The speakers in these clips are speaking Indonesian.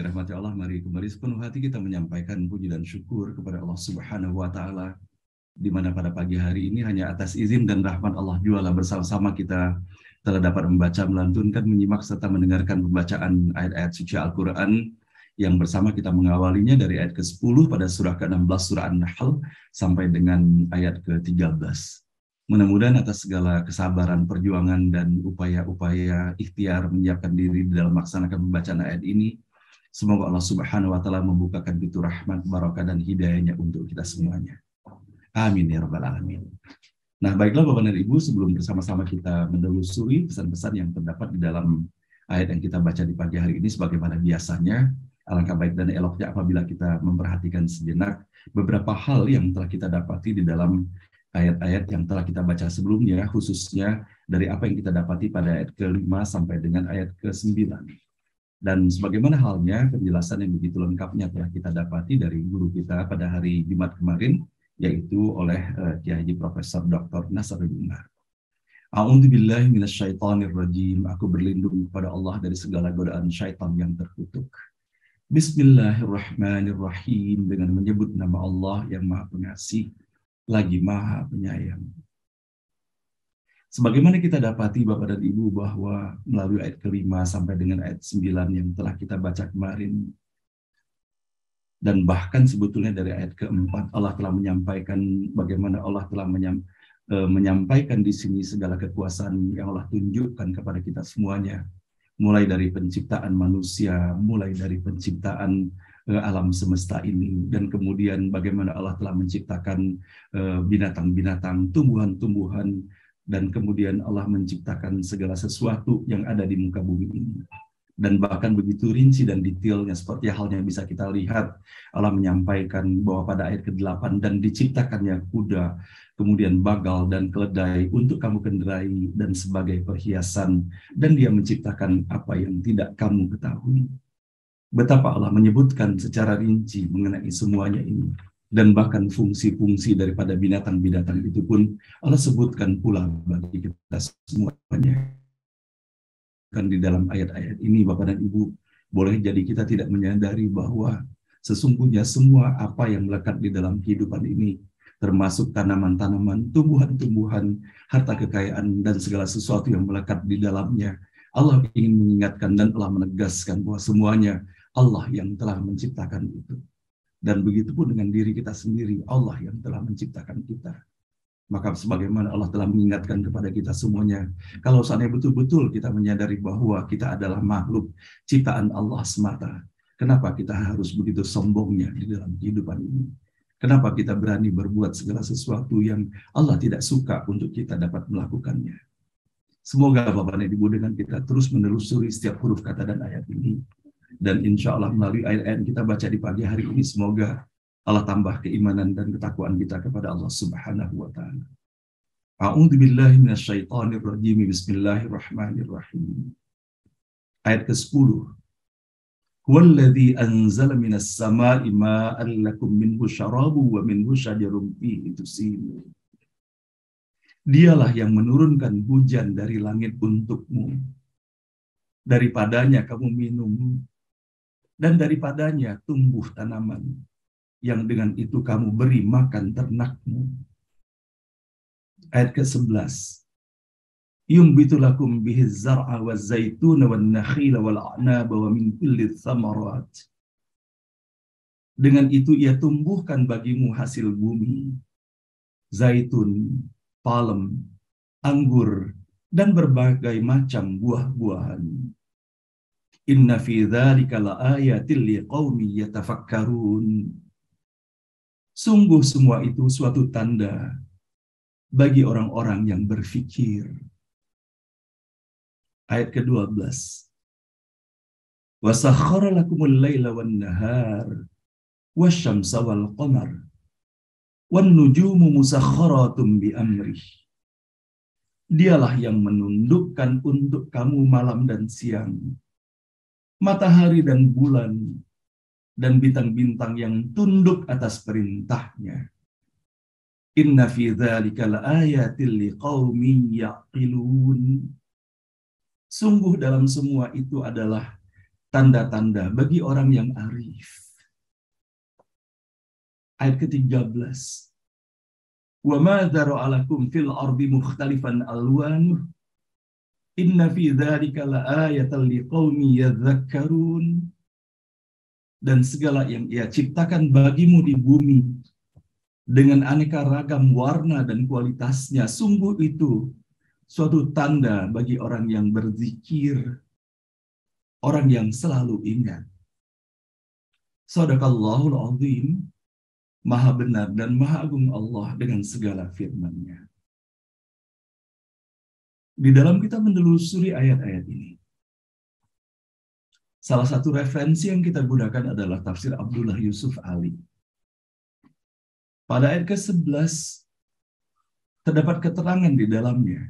dirahmati Allah, mari kembali sepenuh hati kita menyampaikan puji dan syukur kepada Allah Subhanahu wa Ta'ala, di mana pada pagi hari ini hanya atas izin dan rahmat Allah jualah bersama-sama kita telah dapat membaca, melantunkan, menyimak serta mendengarkan pembacaan ayat-ayat suci Al-Quran yang bersama kita mengawalinya dari ayat ke-10 pada surah ke-16 surah An-Nahl sampai dengan ayat ke-13. Mudah-mudahan atas segala kesabaran, perjuangan, dan upaya-upaya ikhtiar menyiapkan diri dalam melaksanakan pembacaan ayat ini, semoga Allah Subhanahu wa Ta'ala membukakan pintu rahmat, barakah, dan hidayahnya untuk kita semuanya. Amin ya rabbal alamin. Nah, baiklah Bapak dan Ibu, sebelum bersama-sama kita menelusuri pesan-pesan yang terdapat di dalam ayat yang kita baca di pagi hari ini, sebagaimana biasanya, alangkah baik dan eloknya apabila kita memperhatikan sejenak beberapa hal yang telah kita dapati di dalam ayat-ayat yang telah kita baca sebelumnya, khususnya dari apa yang kita dapati pada ayat ke-5 sampai dengan ayat ke-9. Dan sebagaimana halnya penjelasan yang begitu lengkapnya telah kita dapati dari guru kita pada hari Jumat kemarin, yaitu oleh Kiai Haji Profesor Dr. Nasarudin Umar. A'udzubillahi minasyaitonirrajim. Aku berlindung kepada Allah dari segala godaan syaitan yang terkutuk. Bismillahirrahmanirrahim. Dengan menyebut nama Allah yang Maha Pengasih lagi Maha Penyayang. Sebagaimana kita dapati Bapak dan Ibu bahwa melalui ayat ke-5 sampai dengan ayat 9 yang telah kita baca kemarin, dan bahkan sebetulnya dari ayat ke-4 Allah telah menyampaikan bagaimana Allah telah menyampaikan di sini segala kekuasaan yang Allah tunjukkan kepada kita semuanya, mulai dari penciptaan manusia, mulai dari penciptaan alam semesta ini, dan kemudian bagaimana Allah telah menciptakan binatang-binatang, tumbuhan-tumbuhan, dan kemudian Allah menciptakan segala sesuatu yang ada di muka bumi ini. Dan bahkan begitu rinci dan detailnya seperti halnya bisa kita lihat, Allah menyampaikan bahwa pada ayat ke-8, dan diciptakannya kuda, kemudian bagal dan keledai untuk kamu kendarai dan sebagai perhiasan, dan Dia menciptakan apa yang tidak kamu ketahui. Betapa Allah menyebutkan secara rinci mengenai semuanya ini. Dan bahkan fungsi-fungsi daripada binatang-binatang itu pun Allah sebutkan pula bagi kita semuanya. Kan di dalam ayat-ayat ini Bapak dan Ibu, boleh jadi kita tidak menyadari bahwa sesungguhnya semua apa yang melekat di dalam kehidupan ini, termasuk tanaman-tanaman, tumbuhan-tumbuhan, harta kekayaan, dan segala sesuatu yang melekat di dalamnya, Allah ingin mengingatkan dan telah menegaskan bahwa semuanya Allah yang telah menciptakan itu. Dan begitu pun dengan diri kita sendiri, Allah yang telah menciptakan kita. Maka sebagaimana Allah telah mengingatkan kepada kita semuanya, kalau seandainya betul-betul kita menyadari bahwa kita adalah makhluk ciptaan Allah semata, kenapa kita harus begitu sombongnya di dalam kehidupan ini? Kenapa kita berani berbuat segala sesuatu yang Allah tidak suka untuk kita dapat melakukannya? Semoga Bapak dan Ibu dengan kita terus menelusuri setiap huruf kata dan ayat ini. Dan insya Allah melalui ayat-ayat yang kita baca di pagi hari ini, semoga Allah tambah keimanan dan ketakwaan kita kepada Allah Subhanahu wa Ta'ala. A'udzubillahi minasyaitonirrajim. Bismillahirrahmanirrahim. Ayat ke-10. Huwallazi anzala minas sama'i ma'an lakum minhu syarabu wa minhu syajarun fihi tusimun. Dialah yang menurunkan hujan dari langit untukmu. Daripadanya kamu minum, dan daripadanya tumbuh tanaman, yang dengan itu kamu beri makan ternakmu. Ayat ke-11. Yumbitu lakum bihi zar'a wa zaituna wa nakhila wal a'naba wa min kulli thamarat. Dengan itu ia tumbuhkan bagimu hasil bumi, zaitun, palem, anggur, dan berbagai macam buah-buahan. Inna fi dzalika laayatil liqaumi yatafakkarun. Sungguh semua itu suatu tanda bagi orang-orang yang berfikir. Ayat ke-12. Wa sakhkhara lakumul laila wan nahar wasyamsa wal qamar wan nujumu musakhkharatun bi amrih. Dialah yang menundukkan untuk kamu malam dan siang, matahari dan bulan, dan bintang-bintang yang tunduk atas perintahnya. Inna fi dzalika laayatil liqaumin yaqilun. Sungguh dalam semua itu adalah tanda-tanda bagi orang yang arif. Ayat ke-13. Wa ma dzara'a lakum fil ardi mukhtalifan alwanuh inna fi dzalika laayatan liqaumin yadhakkarun. Dan segala yang Ia ciptakan bagimu di bumi dengan aneka ragam warna dan kualitasnya, sungguh itu suatu tanda bagi orang yang berzikir, orang yang selalu ingat. Shadaqallahul azim. Maha benar dan maha agung Allah dengan segala firman-Nya. Di dalam kita menelusuri ayat-ayat ini, salah satu referensi yang kita gunakan adalah tafsir Abdullah Yusuf Ali. Pada ayat ke-11, terdapat keterangan di dalamnya.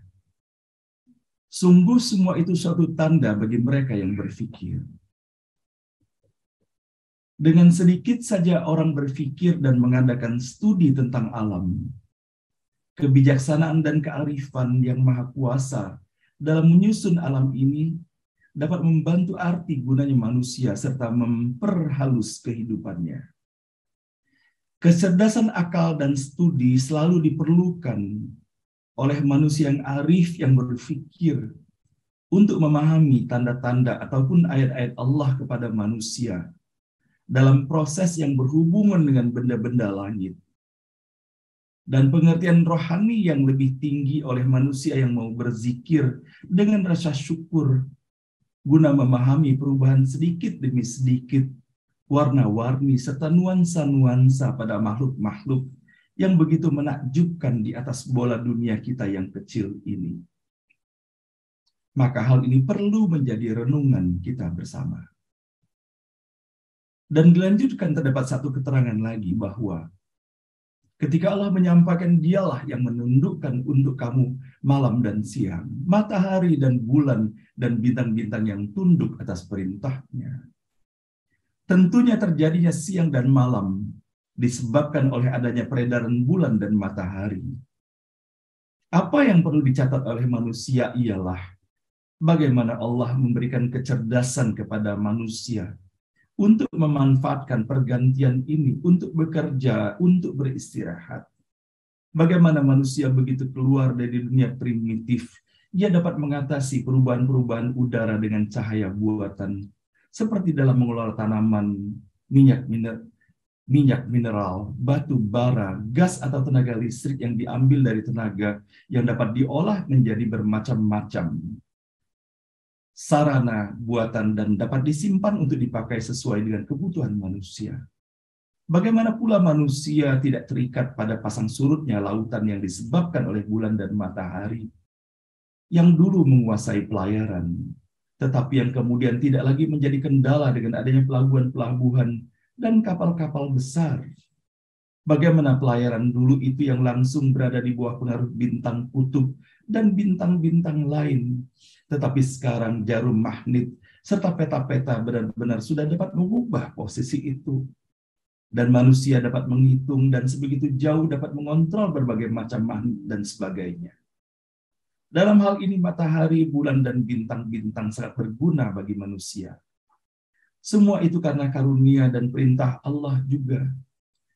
Sungguh semua itu suatu tanda bagi mereka yang berfikir. Dengan sedikit saja orang berfikir dan mengadakan studi tentang alam, kebijaksanaan dan kearifan yang maha kuasa dalam menyusun alam ini dapat membantu arti gunanya manusia serta memperhalus kehidupannya. Kecerdasan akal dan studi selalu diperlukan oleh manusia yang arif yang berfikir untuk memahami tanda-tanda ataupun ayat-ayat Allah kepada manusia dalam proses yang berhubungan dengan benda-benda langit. Dan pengertian rohani yang lebih tinggi oleh manusia yang mau berzikir dengan rasa syukur guna memahami perubahan sedikit demi sedikit, warna-warni serta nuansa-nuansa pada makhluk-makhluk yang begitu menakjubkan di atas bola dunia kita yang kecil ini. Maka hal ini perlu menjadi renungan kita bersama. Dan dilanjutkan terdapat satu keterangan lagi bahwa ketika Allah menyampaikan Dialah yang menundukkan untuk kamu malam dan siang, matahari dan bulan dan bintang-bintang yang tunduk atas perintahnya. Tentunya terjadinya siang dan malam disebabkan oleh adanya peredaran bulan dan matahari. Apa yang perlu dicatat oleh manusia ialah bagaimana Allah memberikan kecerdasan kepada manusia untuk memanfaatkan pergantian ini, untuk bekerja, untuk beristirahat. Bagaimana manusia begitu keluar dari dunia primitif, ia dapat mengatasi perubahan-perubahan udara dengan cahaya buatan, seperti dalam mengelola tanaman, minyak mineral, batu bara, gas atau tenaga listrik yang diambil dari tenaga yang dapat diolah menjadi bermacam-macam sarana buatan dan dapat disimpan untuk dipakai sesuai dengan kebutuhan manusia. Bagaimana pula manusia tidak terikat pada pasang surutnya lautan yang disebabkan oleh bulan dan matahari, yang dulu menguasai pelayaran, tetapi yang kemudian tidak lagi menjadi kendala dengan adanya pelabuhan-pelabuhan dan kapal-kapal besar. Bagaimana pelayaran dulu itu yang langsung berada di bawah pengaruh bintang kutub dan bintang-bintang lain. Tetapi sekarang jarum magnet serta peta-peta benar-benar sudah dapat mengubah posisi itu. Dan manusia dapat menghitung dan sebegitu jauh dapat mengontrol berbagai macam magnet dan sebagainya. Dalam hal ini matahari, bulan, dan bintang-bintang sangat berguna bagi manusia. Semua itu karena karunia dan perintah Allah juga.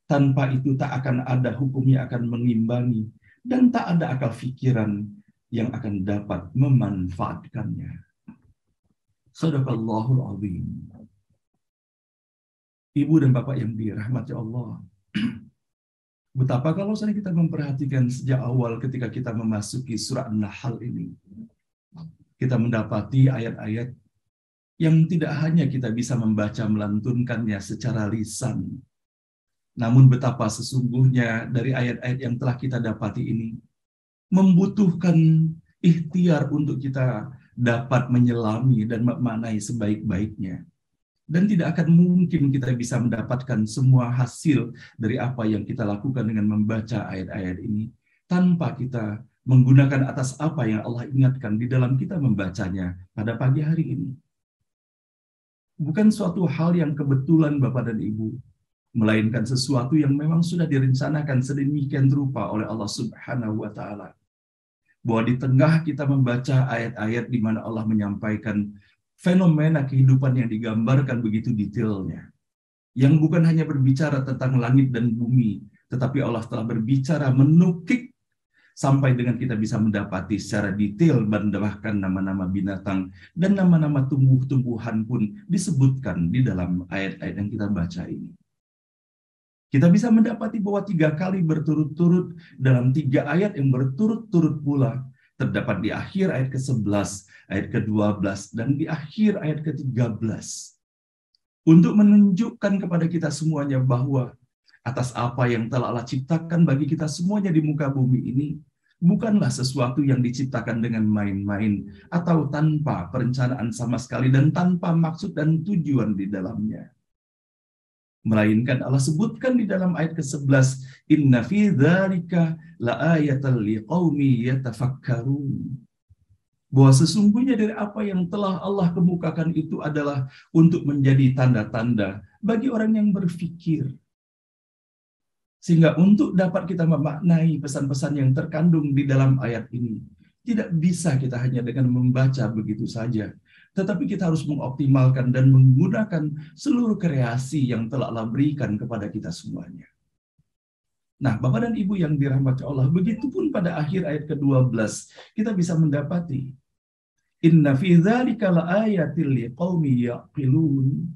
Tanpa itu tak akan ada hukumnya akan mengimbangi dan tak ada akal pikiran yang akan dapat memanfaatkannya. Shadaqallahul azim. Ibu dan Bapak yang dirahmati Allah. Betapa kalau saya kita memperhatikan sejak awal ketika kita memasuki surah An-Nahl ini, kita mendapati ayat-ayat yang tidak hanya kita bisa membaca melantunkannya secara lisan, namun betapa sesungguhnya dari ayat-ayat yang telah kita dapati ini membutuhkan ikhtiar untuk kita dapat menyelami dan memaknai sebaik-baiknya. Dan tidak akan mungkin kita bisa mendapatkan semua hasil dari apa yang kita lakukan dengan membaca ayat-ayat ini tanpa kita menggunakan atas apa yang Allah ingatkan di dalam kita membacanya pada pagi hari ini. Bukan suatu hal yang kebetulan Bapak dan Ibu, melainkan sesuatu yang memang sudah direncanakan sedemikian rupa oleh Allah Subhanahu wa Ta'ala. Bahwa di tengah kita membaca ayat-ayat di mana Allah menyampaikan fenomena kehidupan yang digambarkan begitu detailnya. Yang bukan hanya berbicara tentang langit dan bumi, tetapi Allah telah berbicara menukik sampai dengan kita bisa mendapati secara detail bahkan nama-nama binatang dan nama-nama tumbuh-tumbuhan pun disebutkan di dalam ayat-ayat yang kita baca ini. Kita bisa mendapati bahwa 3 kali berturut-turut dalam 3 ayat yang berturut-turut pula terdapat di akhir ayat ke-11, ayat ke-12, dan di akhir ayat ke-13. Untuk menunjukkan kepada kita semuanya bahwa atas apa yang telah Allah ciptakan bagi kita semuanya di muka bumi ini, bukanlah sesuatu yang diciptakan dengan main-main atau tanpa perencanaan sama sekali dan tanpa maksud dan tujuan di dalamnya. Melainkan Allah sebutkan di dalam ayat ke-11, inna fi dzalika laayatan liqaumi yatafakkarun. Bahwa sesungguhnya dari apa yang telah Allah kemukakan itu adalah untuk menjadi tanda-tanda bagi orang yang berpikir. Sehingga untuk dapat kita memaknai pesan-pesan yang terkandung di dalam ayat ini, tidak bisa kita hanya dengan membaca begitu saja. Tetapi kita harus mengoptimalkan dan menggunakan seluruh kreasi yang telah Allah berikan kepada kita semuanya. Nah, Bapak dan Ibu yang dirahmati Allah, begitupun pada akhir ayat ke-12, kita bisa mendapati inna fi dzalika laayatil liqaumi yaqilun.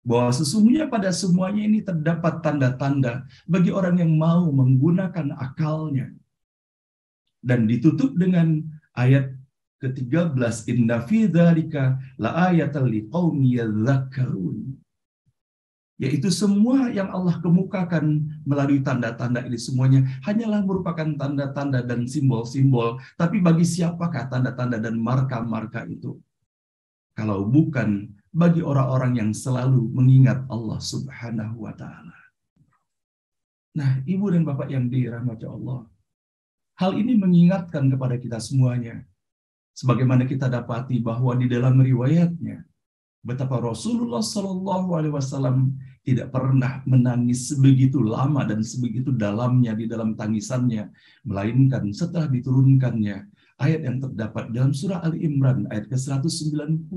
Bahwa sesungguhnya pada semuanya ini terdapat tanda-tanda bagi orang yang mau menggunakan akalnya. Dan ditutup dengan ayat ke-13, inna fi dzalika laayatal liqaumi yadhakkarun. Yaitu semua yang Allah kemukakan melalui tanda-tanda ini semuanya hanyalah merupakan tanda-tanda dan simbol-simbol. Tapi bagi siapakah tanda-tanda dan marka-marka itu? Kalau bukan bagi orang-orang yang selalu mengingat Allah Subhanahu wa Ta'ala. Nah, Ibu dan Bapak yang dirahmati Allah, hal ini mengingatkan kepada kita semuanya. Sebagaimana kita dapati bahwa di dalam riwayatnya, betapa Rasulullah Shallallahu Alaihi Wasallam tidak pernah menangis sebegitu lama dan sebegitu dalamnya di dalam tangisannya, melainkan setelah diturunkannya ayat yang terdapat dalam surah Ali Imran ayat ke-190,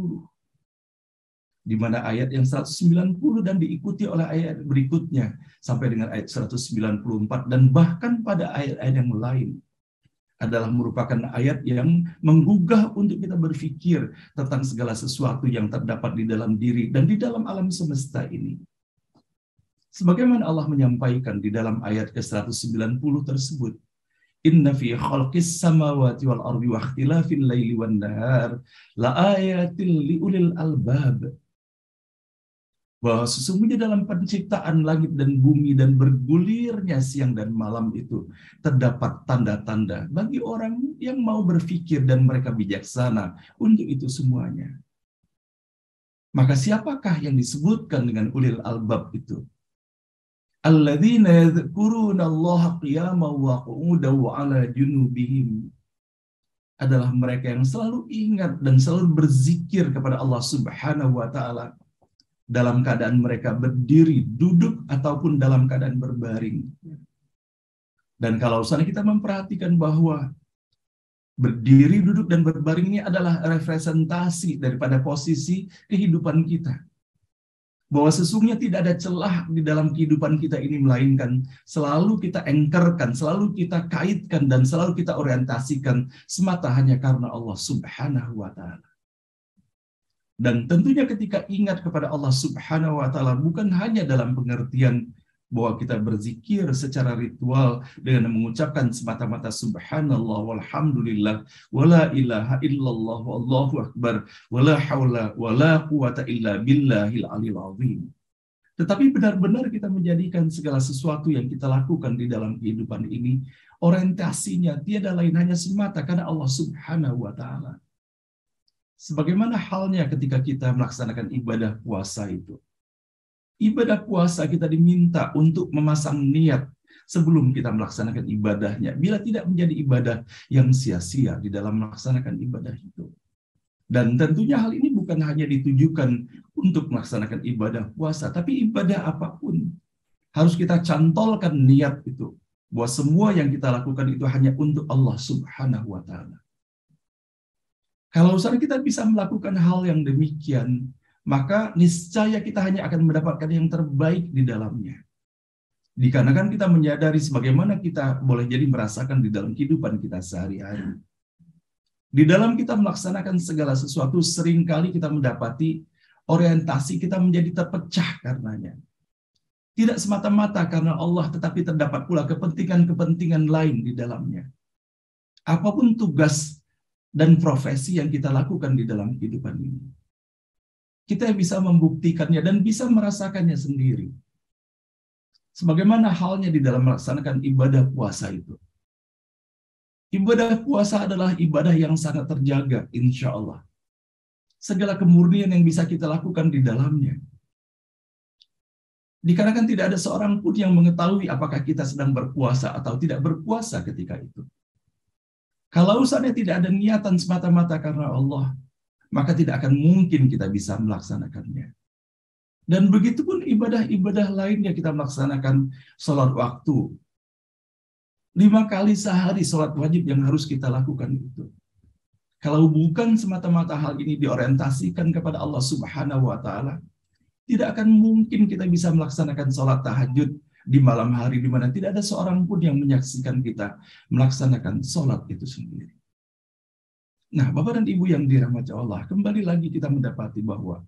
di mana ayat yang 190 dan diikuti oleh ayat berikutnya sampai dengan ayat 194 dan bahkan pada ayat-ayat yang lain adalah merupakan ayat yang menggugah untuk kita berpikir tentang segala sesuatu yang terdapat di dalam diri dan di dalam alam semesta ini. Sebagaimana Allah menyampaikan di dalam ayat ke-190 tersebut, inna fi khalqis samawati wal ardi wa ikhtilafil laili wan nahar la ayatil liulil albab. Bahwa sesungguhnya dalam penciptaan langit dan bumi dan bergulirnya siang dan malam itu terdapat tanda-tanda bagi orang yang mau berpikir dan mereka bijaksana untuk itu semuanya. Maka siapakah yang disebutkan dengan ulil albab itu? Alladzina yadhkuruna Allah qiyaman wa qu'udan wa 'ala junubihim. Adalah mereka yang selalu ingat dan selalu berzikir kepada Allah Subhanahu wa Ta'ala dalam keadaan mereka berdiri, duduk, ataupun dalam keadaan berbaring. Dan kalau misalnya kita memperhatikan bahwa berdiri, duduk, dan berbaring ini adalah representasi daripada posisi kehidupan kita. Bahwa sesungguhnya tidak ada celah di dalam kehidupan kita ini, melainkan selalu kita anchorkan, selalu kita kaitkan, dan selalu kita orientasikan semata hanya karena Allah Subhanahu wa Ta'ala. Dan tentunya ketika ingat kepada Allah Subhanahu wa Ta'ala bukan hanya dalam pengertian bahwa kita berzikir secara ritual dengan mengucapkan semata-mata subhanallah walhamdulillah wala ilaha illallah wallahu akbar wala haula wala quwata illa billahil aliyil azim. Tetapi benar-benar kita menjadikan segala sesuatu yang kita lakukan di dalam kehidupan ini orientasinya tiada lain hanya semata karena Allah Subhanahu wa Ta'ala. Sebagaimana halnya ketika kita melaksanakan ibadah puasa itu. Ibadah puasa kita diminta untuk memasang niat sebelum kita melaksanakan ibadahnya. Bila tidak menjadi ibadah yang sia-sia di dalam melaksanakan ibadah itu. Dan tentunya hal ini bukan hanya ditujukan untuk melaksanakan ibadah puasa, tapi ibadah apapun. Harus kita cantolkan niat itu. Bahwa semua yang kita lakukan itu hanya untuk Allah Subhanahu wa Ta'ala. Kalau misalnya kita bisa melakukan hal yang demikian, maka niscaya kita hanya akan mendapatkan yang terbaik di dalamnya. Dikarenakan kita menyadari sebagaimana kita boleh jadi merasakan di dalam kehidupan kita sehari-hari. Di dalam kita melaksanakan segala sesuatu, seringkali kita mendapati orientasi kita menjadi terpecah karenanya. Tidak semata-mata karena Allah, tetapi terdapat pula kepentingan-kepentingan lain di dalamnya. Apapun tugas dan profesi yang kita lakukan di dalam kehidupan ini, kita bisa membuktikannya dan bisa merasakannya sendiri. Sebagaimana halnya di dalam melaksanakan ibadah puasa itu. Ibadah puasa adalah ibadah yang sangat terjaga, insya Allah. Segala kemurnian yang bisa kita lakukan di dalamnya. Dikarenakan tidak ada seorang pun yang mengetahui apakah kita sedang berpuasa atau tidak berpuasa ketika itu. Kalau usahanya tidak ada niatan semata-mata karena Allah, maka tidak akan mungkin kita bisa melaksanakannya. Dan begitu pun ibadah-ibadah lainnya kita melaksanakan sholat waktu. 5 kali sehari sholat wajib yang harus kita lakukan itu. Kalau bukan semata-mata hal ini diorientasikan kepada Allah Subhanahu wa Ta'ala, tidak akan mungkin kita bisa melaksanakan sholat tahajud di malam hari, di mana tidak ada seorang pun yang menyaksikan kita melaksanakan sholat itu sendiri. Nah, Bapak dan Ibu yang dirahmati Allah, kembali lagi kita mendapati bahwa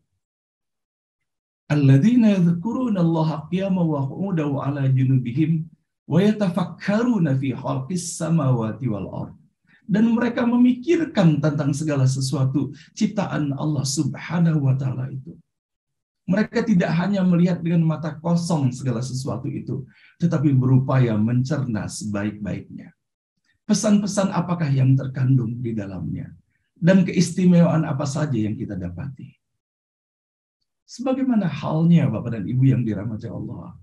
alladzina yadhkuruna Allaha qiyaman wa qu'udan wa 'ala junubihim wa yatafakkaruna fi khalqis samawati wal ardh. Dan mereka memikirkan tentang segala sesuatu ciptaan Allah Subhanahu wa Ta'ala itu. Mereka tidak hanya melihat dengan mata kosong segala sesuatu itu, tetapi berupaya mencerna sebaik-baiknya. Pesan-pesan apakah yang terkandung di dalamnya, dan keistimewaan apa saja yang kita dapati. Sebagaimana halnya Bapak dan Ibu yang dirahmati Allah,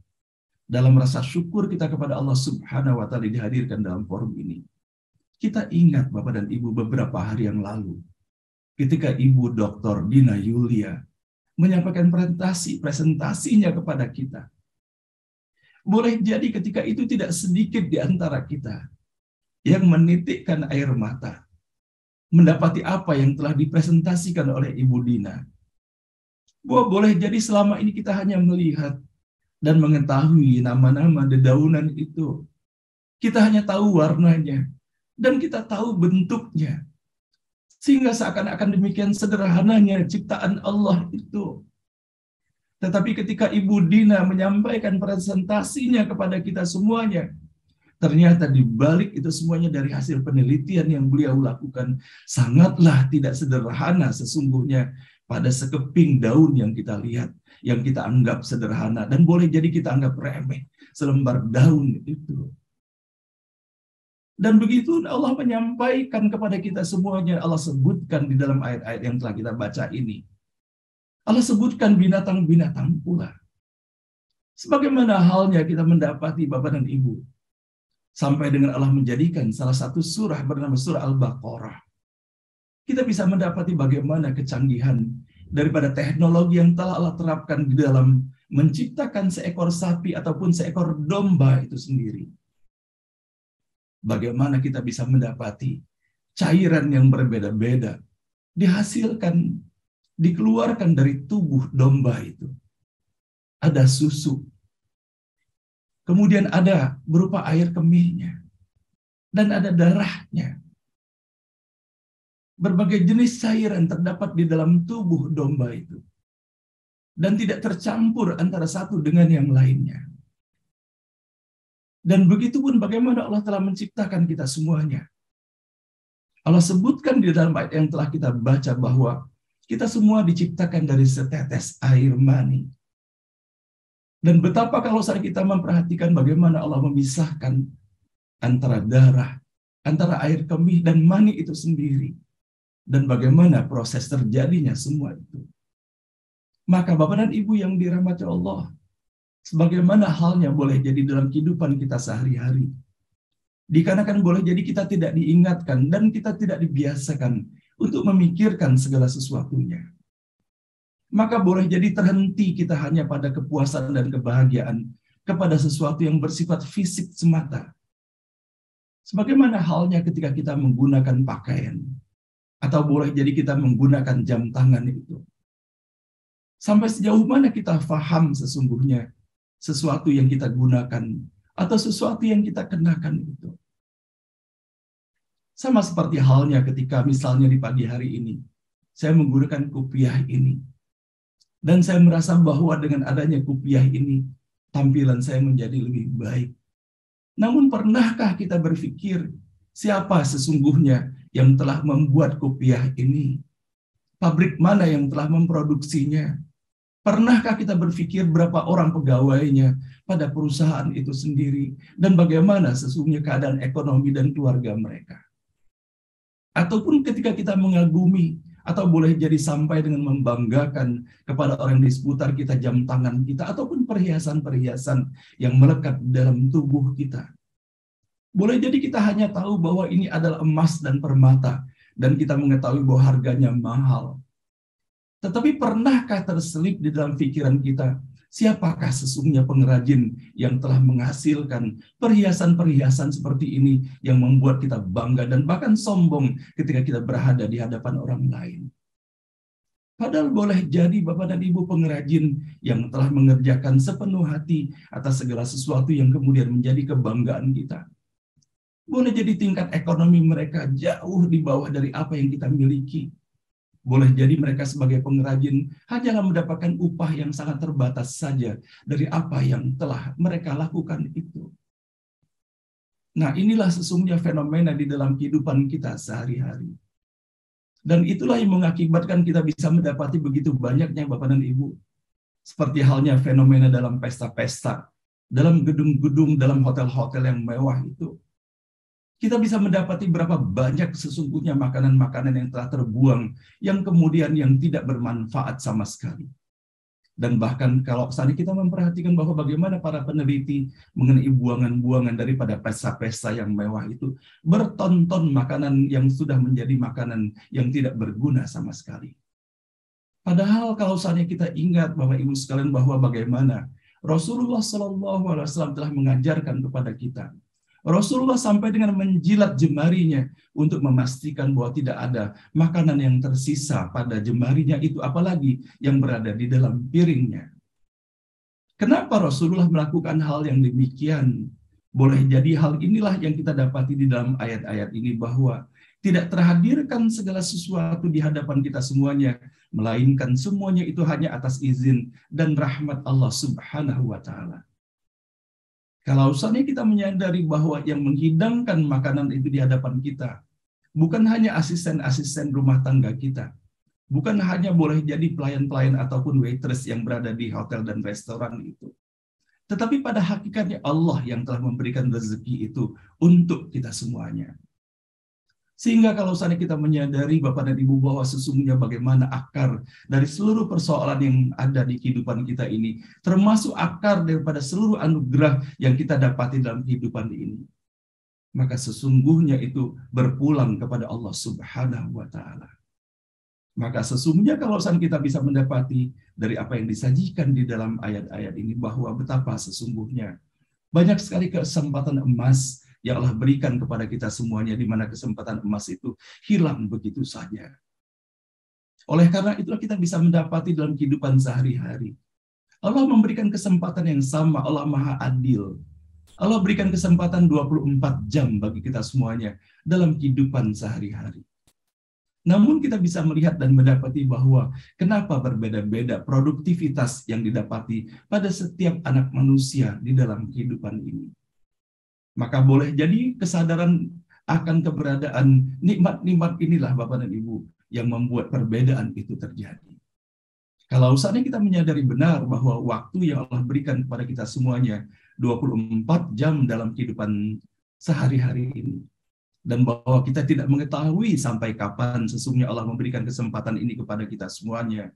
dalam rasa syukur kita kepada Allah Subhanahu wa Ta'ala dihadirkan dalam forum ini. Kita ingat Bapak dan Ibu beberapa hari yang lalu, ketika Ibu Dr. Dina Yulia menyampaikan presentasinya kepada kita. Boleh jadi ketika itu tidak sedikit di antara kita yang menitikkan air mata, mendapati apa yang telah dipresentasikan oleh Ibu Dina. Boleh jadi selama ini kita hanya melihat dan mengetahui nama-nama dedaunan itu. Kita hanya tahu warnanya dan kita tahu bentuknya. Sehingga seakan-akan demikian sederhananya ciptaan Allah itu. Tetapi ketika Ibu Dina menyampaikan presentasinya kepada kita semuanya, ternyata di balik itu semuanya dari hasil penelitian yang beliau lakukan sangatlah tidak sederhana sesungguhnya pada sekeping daun yang kita lihat, yang kita anggap sederhana dan boleh jadi kita anggap remeh, selembar daun itu. Dan begitu Allah menyampaikan kepada kita semuanya, Allah sebutkan di dalam ayat-ayat yang telah kita baca ini. Allah sebutkan binatang-binatang pula. Sebagaimana halnya kita mendapati Bapak dan Ibu, sampai dengan Allah menjadikan salah satu surah bernama surah Al-Baqarah. Kita bisa mendapati bagaimana kecanggihan daripada teknologi yang telah Allah terapkan di dalam menciptakan seekor sapi ataupun seekor domba itu sendiri. Bagaimana kita bisa mendapati cairan yang berbeda-beda dihasilkan, dikeluarkan dari tubuh domba itu. Ada susu, kemudian ada berupa air kemihnya, dan ada darahnya. Berbagai jenis cairan terdapat di dalam tubuh domba itu, dan tidak tercampur antara satu dengan yang lainnya. Dan begitu pun bagaimana Allah telah menciptakan kita semuanya. Allah sebutkan di dalam ayat yang telah kita baca bahwa kita semua diciptakan dari setetes air mani. Dan betapa kalau saat kita memperhatikan bagaimana Allah memisahkan antara darah, antara air kemih dan mani itu sendiri. Dan bagaimana proses terjadinya semua itu. Maka Bapak dan Ibu yang dirahmati Allah, sebagaimana halnya boleh jadi dalam kehidupan kita sehari-hari. Dikarenakan boleh jadi kita tidak diingatkan dan kita tidak dibiasakan untuk memikirkan segala sesuatunya. Maka boleh jadi terhenti kita hanya pada kepuasan dan kebahagiaan kepada sesuatu yang bersifat fisik semata. Sebagaimana halnya ketika kita menggunakan pakaian. Atau boleh jadi kita menggunakan jam tangan itu. Sampai sejauh mana kita paham sesungguhnya sesuatu yang kita gunakan atau sesuatu yang kita kenakan itu. Sama seperti halnya ketika misalnya di pagi hari ini, saya menggunakan kupiah ini. Dan saya merasa bahwa dengan adanya kupiah ini, tampilan saya menjadi lebih baik. Namun pernahkah kita berpikir, siapa sesungguhnya yang telah membuat kupiah ini? Pabrik mana yang telah memproduksinya? Pernahkah kita berpikir berapa orang pegawainya pada perusahaan itu sendiri? Dan bagaimana sesungguhnya keadaan ekonomi dan keluarga mereka? Ataupun ketika kita mengagumi, atau boleh jadi sampai dengan membanggakan kepada orang di seputar kita, jam tangan kita, ataupun perhiasan-perhiasan yang melekat dalam tubuh kita. Boleh jadi kita hanya tahu bahwa ini adalah emas dan permata, dan kita mengetahui bahwa harganya mahal. Tetapi pernahkah terselip di dalam pikiran kita, siapakah sesungguhnya pengrajin yang telah menghasilkan perhiasan-perhiasan seperti ini yang membuat kita bangga dan bahkan sombong ketika kita berada di hadapan orang lain? Padahal boleh jadi Bapak dan Ibu pengrajin yang telah mengerjakan sepenuh hati atas segala sesuatu yang kemudian menjadi kebanggaan kita. Boleh jadi tingkat ekonomi mereka jauh di bawah dari apa yang kita miliki. Boleh jadi mereka sebagai pengrajin hanyalah mendapatkan upah yang sangat terbatas saja dari apa yang telah mereka lakukan itu. Nah, inilah sesungguhnya fenomena di dalam kehidupan kita sehari-hari. Dan itulah yang mengakibatkan kita bisa mendapati begitu banyaknya Bapak dan Ibu. Seperti halnya fenomena dalam pesta-pesta, dalam gedung-gedung, dalam hotel-hotel yang mewah itu. Kita bisa mendapati berapa banyak sesungguhnya makanan-makanan yang telah terbuang, yang kemudian yang tidak bermanfaat sama sekali. Dan bahkan kalau saat kita memperhatikan bahwa bagaimana para peneliti mengenai buangan-buangan daripada pesta-pesta yang mewah itu, bertonton makanan yang sudah menjadi makanan yang tidak berguna sama sekali. Padahal kalau saatnya kita ingat Bapak Ibu sekalian bahwa bagaimana Rasulullah SAW telah mengajarkan kepada kita, Rasulullah sampai dengan menjilat jemarinya untuk memastikan bahwa tidak ada makanan yang tersisa pada jemarinya itu, apalagi yang berada di dalam piringnya. Kenapa Rasulullah melakukan hal yang demikian? Boleh jadi hal inilah yang kita dapati di dalam ayat-ayat ini, bahwa tidak terhadirkan segala sesuatu di hadapan kita semuanya, melainkan semuanya itu hanya atas izin dan rahmat Allah Subhanahu wa Ta'ala. Kalau saatnya kita menyadari bahwa yang menghidangkan makanan itu di hadapan kita bukan hanya asisten-asisten rumah tangga kita, bukan hanya boleh jadi pelayan-pelayan ataupun waitress yang berada di hotel dan restoran itu, tetapi pada hakikatnya Allah yang telah memberikan rezeki itu untuk kita semuanya. Sehingga kalau saatnya kita menyadari Bapak dan Ibu bahwa sesungguhnya bagaimana akar dari seluruh persoalan yang ada di kehidupan kita ini, termasuk akar daripada seluruh anugerah yang kita dapati dalam kehidupan ini, maka sesungguhnya itu berpulang kepada Allah Subhanahu wa Ta'ala. Maka sesungguhnya kalau saatnya kita bisa mendapati dari apa yang disajikan di dalam ayat-ayat ini, bahwa betapa sesungguhnya banyak sekali kesempatan emas yang Allah berikan kepada kita semuanya, di mana kesempatan emas itu hilang begitu saja. Oleh karena itulah kita bisa mendapati dalam kehidupan sehari-hari, Allah memberikan kesempatan yang sama. Allah Maha Adil. Allah berikan kesempatan 24 jam bagi kita semuanya dalam kehidupan sehari-hari. Namun kita bisa melihat dan mendapati bahwa kenapa berbeda-beda produktivitas yang didapati pada setiap anak manusia di dalam kehidupan ini. Maka boleh jadi kesadaran akan keberadaan nikmat-nikmat inilah Bapak dan Ibu yang membuat perbedaan itu terjadi. Kalau saatnya kita menyadari benar bahwa waktu yang Allah berikan kepada kita semuanya 24 jam dalam kehidupan sehari-hari ini, dan bahwa kita tidak mengetahui sampai kapan sesungguhnya Allah memberikan kesempatan ini kepada kita semuanya,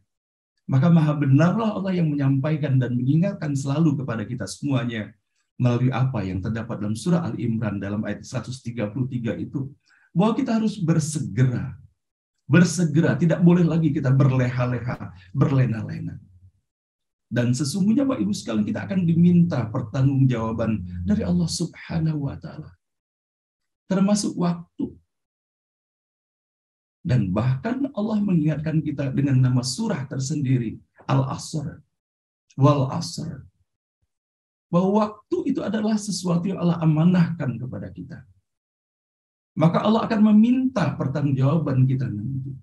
maka maha benarlah Allah yang menyampaikan dan mengingatkan selalu kepada kita semuanya melalui apa yang terdapat dalam surah Al-Imran dalam ayat 133 itu, bahwa kita harus bersegera. Bersegera, tidak boleh lagi kita berleha-leha, berlena-lena. Dan sesungguhnya Bapak Ibu sekalian, kita akan diminta pertanggungjawaban dari Allah Subhanahu wa Ta'ala. Termasuk waktu. Dan bahkan Allah mengingatkan kita dengan nama surah tersendiri, Al-Asr, Wal Asr. Bahwa waktu itu adalah sesuatu yang Allah amanahkan kepada kita. Maka Allah akan meminta pertanggungjawaban kita nanti.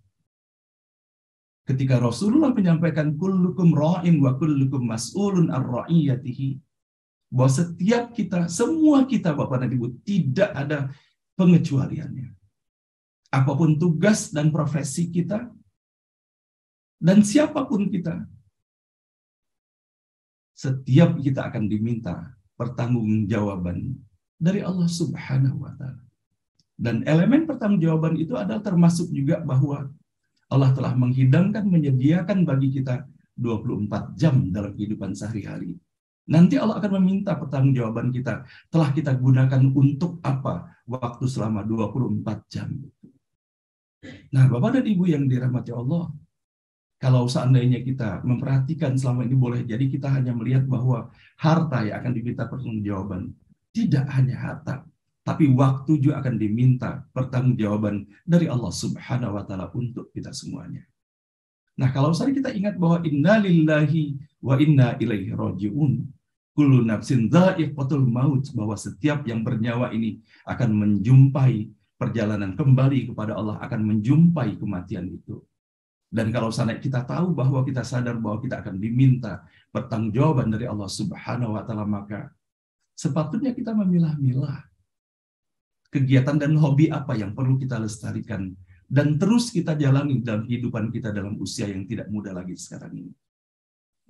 Ketika Rasulullah menyampaikan kullukum ra'in wa kullukum mas'ulun ar-ra'iyatihi, bahwa setiap kita, semua kita Bapak dan Ibu, tidak ada pengecualiannya. Apapun tugas dan profesi kita, dan siapapun kita, setiap kita akan diminta pertanggungjawaban dari Allah Subhanahu wa Ta'ala. Dan elemen pertanggungjawaban itu adalah termasuk juga bahwa Allah telah menghidangkan, menyediakan bagi kita 24 jam dalam kehidupan sehari-hari. Nanti Allah akan meminta pertanggungjawaban kita, telah kita gunakan untuk apa waktu selama 24 jam. Nah, Bapak dan Ibu yang dirahmati Allah, kalau seandainya kita memperhatikan selama ini, boleh jadi kita hanya melihat bahwa harta yang akan diminta pertanggungjawaban. Tidak hanya harta, tapi waktu juga akan diminta pertanggungjawaban dari Allah Subhanahu wa Ta'ala untuk kita semuanya. Nah, kalau misalnya kita ingat bahwa inna lillahi wa inna ilaihi raji'un, kullu nafsin dha'iqatul maut, bahwa setiap yang bernyawa ini akan menjumpai perjalanan kembali kepada Allah, akan menjumpai kematian itu. Dan kalau misalnya kita tahu bahwa kita sadar bahwa kita akan diminta pertanggungjawaban dari Allah Subhanahu wa Ta'ala, maka sepatutnya kita memilah-milah kegiatan dan hobi apa yang perlu kita lestarikan dan terus kita jalani dalam kehidupan kita dalam usia yang tidak muda lagi sekarang ini.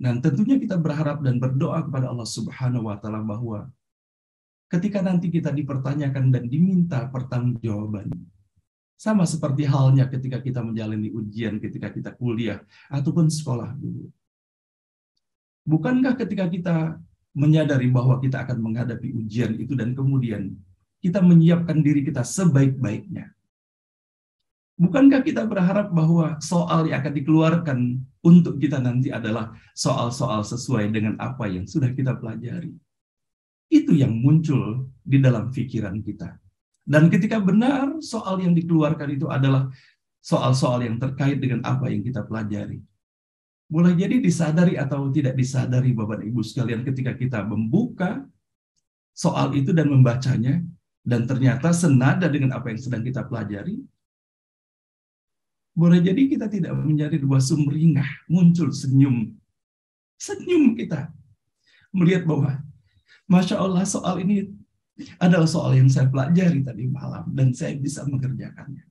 Dan tentunya kita berharap dan berdoa kepada Allah Subhanahu wa Ta'ala bahwa ketika nanti kita dipertanyakan dan diminta pertanggungjawaban, sama seperti halnya ketika kita menjalani ujian, ketika kita kuliah ataupun sekolah dulu. Bukankah ketika kita menyadari bahwa kita akan menghadapi ujian itu dan kemudian kita menyiapkan diri kita sebaik-baiknya? Bukankah kita berharap bahwa soal yang akan dikeluarkan untuk kita nanti adalah soal-soal sesuai dengan apa yang sudah kita pelajari? Itu yang muncul di dalam pikiran kita. Dan ketika benar soal yang dikeluarkan itu adalah soal-soal yang terkait dengan apa yang kita pelajari, boleh jadi disadari atau tidak disadari Bapak Ibu sekalian, ketika kita membuka soal itu dan membacanya, dan ternyata senada dengan apa yang sedang kita pelajari, boleh jadi kita tidak menjadi dua sumringah, muncul senyum. Senyum kita melihat bahwa Masya Allah, soal ini adalah soal yang saya pelajari tadi malam dan saya bisa mengerjakannya.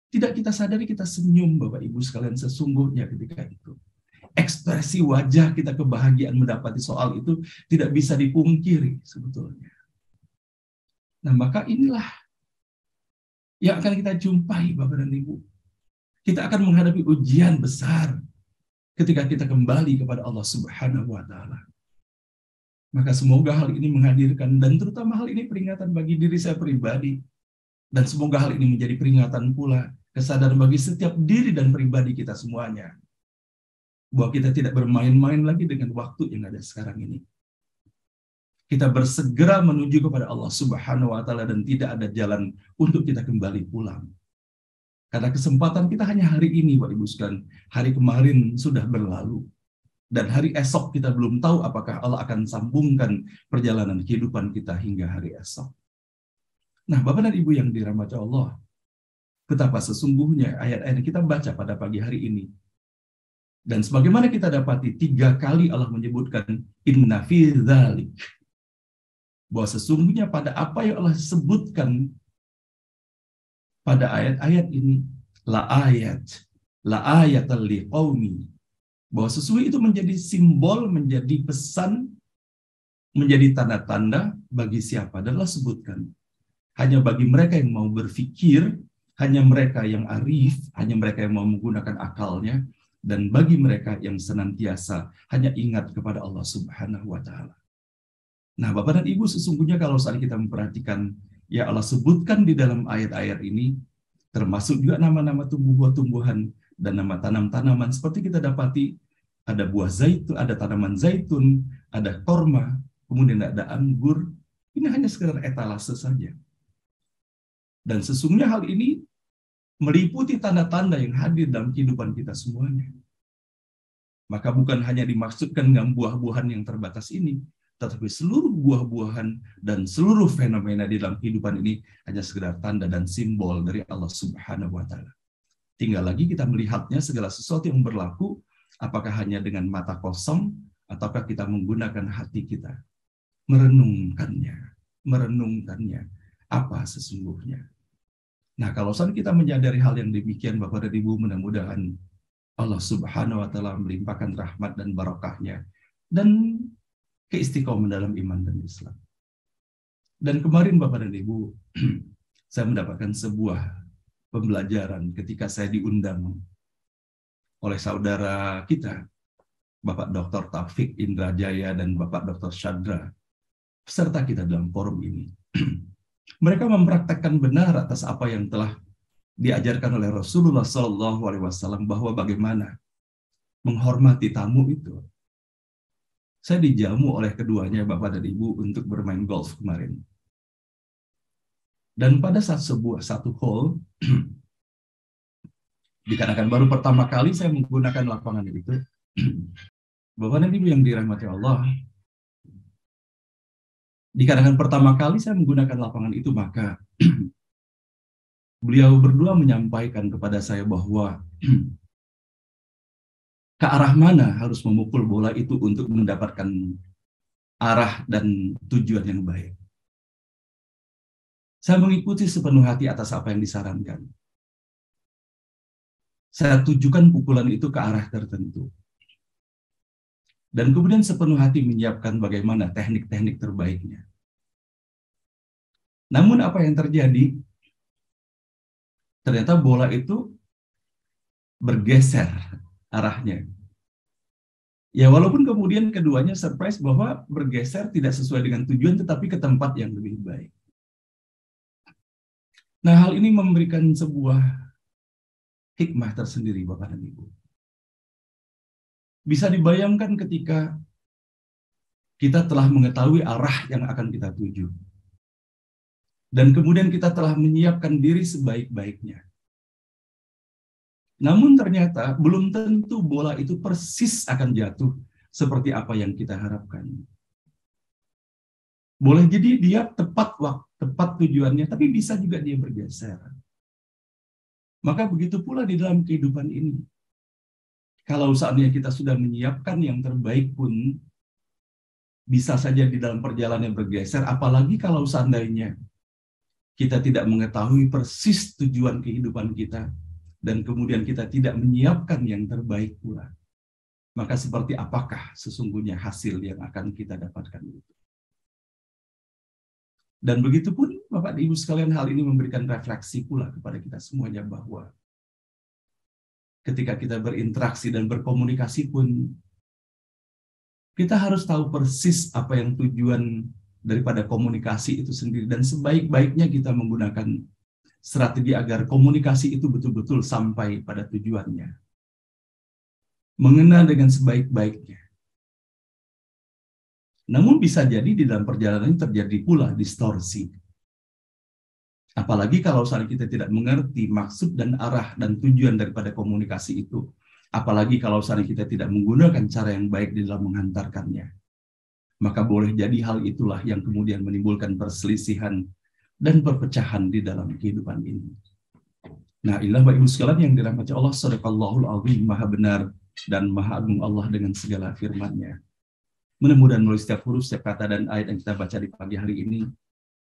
Tidak kita sadari, kita senyum Bapak Ibu sekalian sesungguhnya ketika itu. Ekspresi wajah kita kebahagiaan mendapati soal itu tidak bisa dipungkiri sebetulnya. Nah, maka inilah yang akan kita jumpai Bapak dan Ibu. Kita akan menghadapi ujian besar ketika kita kembali kepada Allah Subhanahu wa Ta'ala. Maka semoga hal ini menghadirkan, dan terutama hal ini peringatan bagi diri saya pribadi, dan semoga hal ini menjadi peringatan pula, kesadaran bagi setiap diri dan pribadi kita semuanya, bahwa kita tidak bermain-main lagi dengan waktu yang ada sekarang ini. Kita bersegera menuju kepada Allah Subhanahu wa Ta'ala dan tidak ada jalan untuk kita kembali pulang. Karena kesempatan kita hanya hari ini, Bapak Ibu sekalian. Hari kemarin sudah berlalu. Dan hari esok kita belum tahu apakah Allah akan sambungkan perjalanan kehidupan kita hingga hari esok. Nah, Bapak dan Ibu yang dirahmati Allah, betapa sesungguhnya ayat-ayat yang kita baca pada pagi hari ini. Dan sebagaimana kita dapati 3 kali Allah menyebutkan inna fi dzalik, bahwa sesungguhnya pada apa yang Allah sebutkan pada ayat-ayat ini, la ayatal liqaumi, bahwa sesungguhnya itu menjadi simbol, menjadi pesan, menjadi tanda-tanda bagi siapa. Dan Allah sebutkan, hanya bagi mereka yang mau berpikir, hanya mereka yang arif, hanya mereka yang mau menggunakan akalnya, dan bagi mereka yang senantiasa hanya ingat kepada Allah Subhanahu wa Ta'ala. Nah, Bapak dan Ibu, sesungguhnya kalau saat kita memperhatikan, ya Allah sebutkan di dalam ayat-ayat ini, termasuk juga nama-nama tumbuh-tumbuhan dan nama tanam-tanaman, seperti kita dapati ada buah zaitun, ada tanaman zaitun, ada korma, kemudian ada anggur. Ini hanya sekedar etalase saja. Dan sesungguhnya hal ini meliputi tanda-tanda yang hadir dalam kehidupan kita semuanya. Maka bukan hanya dimaksudkan dengan buah-buahan yang terbatas ini, tetapi seluruh buah-buahan dan seluruh fenomena di dalam kehidupan ini hanya sekedar tanda dan simbol dari Allah Subhanahu wa Ta'ala. Tinggal lagi kita melihatnya segala sesuatu yang berlaku, apakah hanya dengan mata kosong, ataukah kita menggunakan hati kita, merenungkannya, apa sesungguhnya. Nah, kalau saat kita menyadari hal yang demikian, Bapak dan Ibu, mudah-mudahan Allah Subhanahu wa Ta'ala melimpahkan rahmat dan barakahnya dan keistiqomahan dalam iman dan Islam. Dan kemarin Bapak dan Ibu, saya mendapatkan sebuah pembelajaran ketika saya diundang oleh saudara kita, Bapak Dr. Taufik Indrajaya dan Bapak Dr. Syadra, peserta kita dalam forum ini. Mereka mempraktekkan benar atas apa yang telah diajarkan oleh Rasulullah SAW bahwa bagaimana menghormati tamu itu. Saya dijamu oleh keduanya, Bapak dan Ibu, untuk bermain golf kemarin. Dan pada satu hole, dikarenakan baru pertama kali saya menggunakan lapangan itu, Bapak dan Ibu yang dirahmati Allah, dikarenakan pertama kali saya menggunakan lapangan itu, maka beliau berdua menyampaikan kepada saya bahwa ke arah mana harus memukul bola itu untuk mendapatkan arah dan tujuan yang baik. Saya mengikuti sepenuh hati atas apa yang disarankan. Saya tujukan pukulan itu ke arah tertentu. Dan kemudian sepenuh hati menyiapkan bagaimana teknik-teknik terbaiknya. Namun apa yang terjadi? Ternyata bola itu bergeser arahnya. Ya, walaupun kemudian keduanya surprise bahwa bergeser tidak sesuai dengan tujuan, tetapi ke tempat yang lebih baik. Nah, hal ini memberikan sebuah hikmah tersendiri, Bapak dan Ibu. Bisa dibayangkan ketika kita telah mengetahui arah yang akan kita tuju. Dan kemudian kita telah menyiapkan diri sebaik-baiknya. Namun ternyata belum tentu bola itu persis akan jatuh seperti apa yang kita harapkan. Boleh jadi dia tepat waktu, tepat tujuannya, tapi bisa juga dia bergeser. Maka begitu pula di dalam kehidupan ini. Kalau saatnya kita sudah menyiapkan yang terbaik pun, bisa saja di dalam perjalanan bergeser, apalagi kalau seandainya kita tidak mengetahui persis tujuan kehidupan kita, dan kemudian kita tidak menyiapkan yang terbaik pula. Maka seperti apakah sesungguhnya hasil yang akan kita dapatkan itu? Dan begitu pun, Bapak Ibu sekalian, hal ini memberikan refleksi pula kepada kita semuanya bahwa ketika kita berinteraksi dan berkomunikasi pun, kita harus tahu persis apa yang tujuan daripada komunikasi itu sendiri. Dan sebaik-baiknya kita menggunakan strategi agar komunikasi itu betul-betul sampai pada tujuannya. Mengena dengan sebaik-baiknya. Namun bisa jadi di dalam perjalanan terjadi pula distorsi. Apalagi kalau saat kita tidak mengerti maksud dan arah dan tujuan daripada komunikasi itu. Apalagi kalau saat kita tidak menggunakan cara yang baik di dalam menghantarkannya. Maka boleh jadi hal itulah yang kemudian menimbulkan perselisihan dan perpecahan di dalam kehidupan ini. Nah, inilah Bapak Ibu sekalian yang dirahmati Allah, Shadaqallahul Azim, Maha benar dan Maha agung Allah dengan segala firman-Nya. Mudah-mudahan melalui setiap huruf, setiap kata dan ayat yang kita baca di pagi hari ini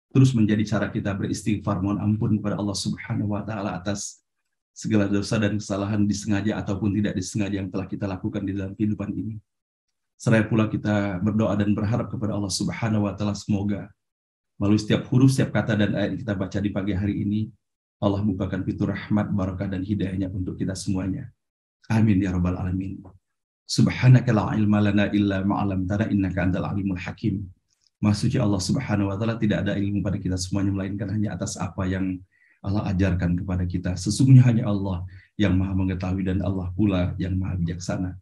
terus menjadi cara kita beristighfar mohon ampun kepada Allah Subhanahu wa Ta'ala atas segala dosa dan kesalahan disengaja ataupun tidak disengaja yang telah kita lakukan di dalam kehidupan ini. Seraya pula kita berdoa dan berharap kepada Allah Subhanahu wa Ta'ala semoga melalui setiap huruf, setiap kata dan ayat yang kita baca di pagi hari ini, Allah bukakan pintu rahmat, barakah dan hidayahnya untuk kita semuanya. Amin ya rabbal alamin. Subhanaka la ilma lana illa ma'alamtana innaka antal alimul hakim. Maha suci Allah Subhanahu wa Ta'ala, tidak ada ilmu pada kita semuanya melainkan hanya atas apa yang Allah ajarkan kepada kita. Sesungguhnya hanya Allah yang Maha mengetahui dan Allah pula yang Maha bijaksana.